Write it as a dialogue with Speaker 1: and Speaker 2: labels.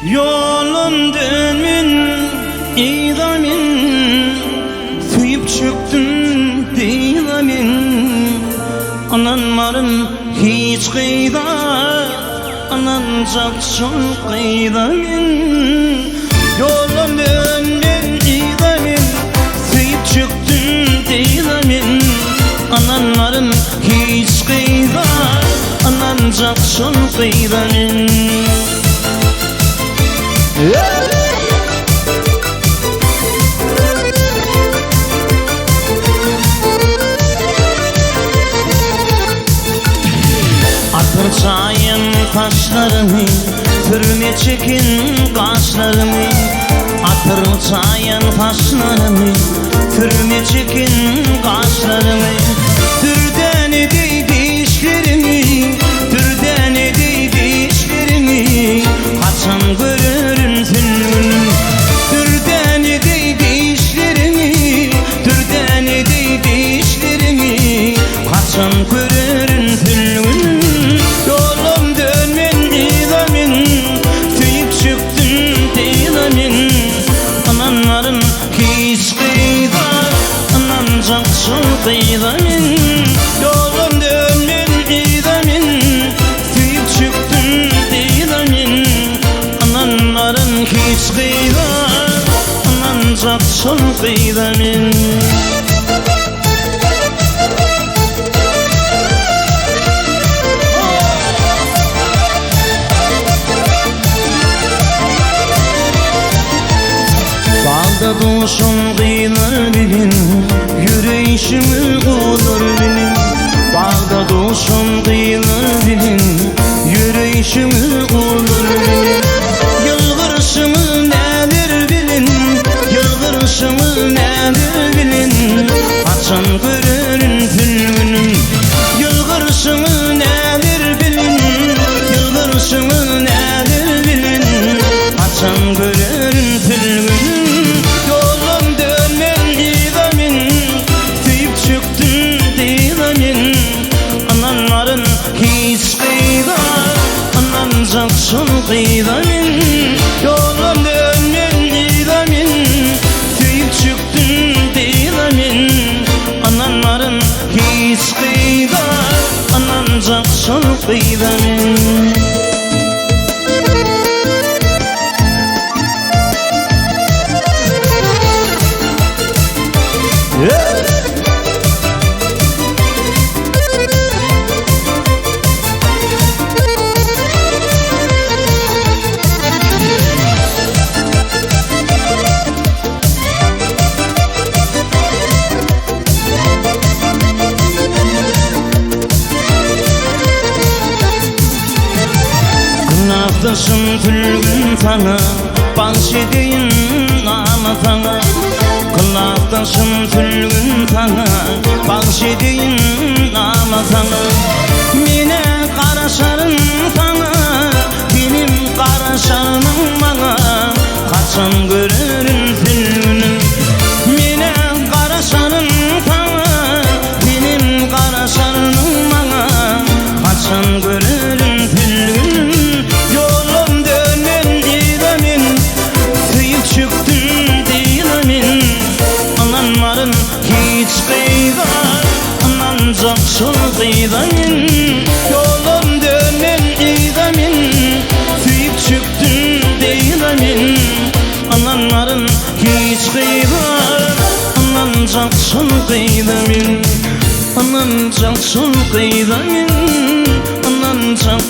Speaker 1: Yolum dönmün idamin, tüyüp çöktüm dilamin. Ananmarım hiç kıyda, anancak çok kıydamin. Yolum dönmün idamin, tüyüp çöktüm dilamin. Ananmarım hiç kıyda, anancak çok kıydamin. Atırçayın kaşlarımı, türme çekin kaşlarımı. Atırçayın kaşlarımı, türme çekin kaşlarımı. Türden edey dişlerimi, türden edey dişlerimi. Kaçan görürün zulmünü, türden edey dişlerimi, türden edey dişlerimi. Kaçan görürün zulmünü. Yolum dönmen idamin, tüyüp çöktüm dilamin. Ananların hiç kıyda, anancak çok kıydamin. Yolum dönmen idamin, tüyüp çöktüm dilamin. Ananların hiç kıyda, anancak çok kıydamin. Bağda doğuşum kıyılır bilin, yüreğişimi olur bilin. Bağda doğuşum kıyılır bilin, yüreğişimi olur bilin. Yılgırışımı nedir bilin, yılgırışımı nedir bilin. Açan görürün zulmünü, yılgırışımı nedir bilin, yılgırışımı nedir bilin. Açan görürün zulmünü. Hiç kıyda, anancak çok kıydamin. Yolum dönmen idamin, tüyüp çöktüm dilamin. Ananların hiç kıyda, anancak çok kıydamin. Kınaftaşım tülgün sana, bahşedeyim ama sana. Kınaftaşım tülgün sana, bahşedeyim ama sana. Mine karaşarım sana, benim karaşarımın bana. Kaçan görürün zulmünü, mine karaşarım sana, benim karaşarımın bana. Kaçan görürün zulmünü. Yolum dönmen idamin, tüyüp çöktüm dilamin. Ananların hiç kıyda, anancak çok kıydamin. Yolum dönmen idamin, tüyüp çöktüm dilamin. Ananların hiç kıyda, anancak çok kıydamin. Anancak çok kıydamin, anancak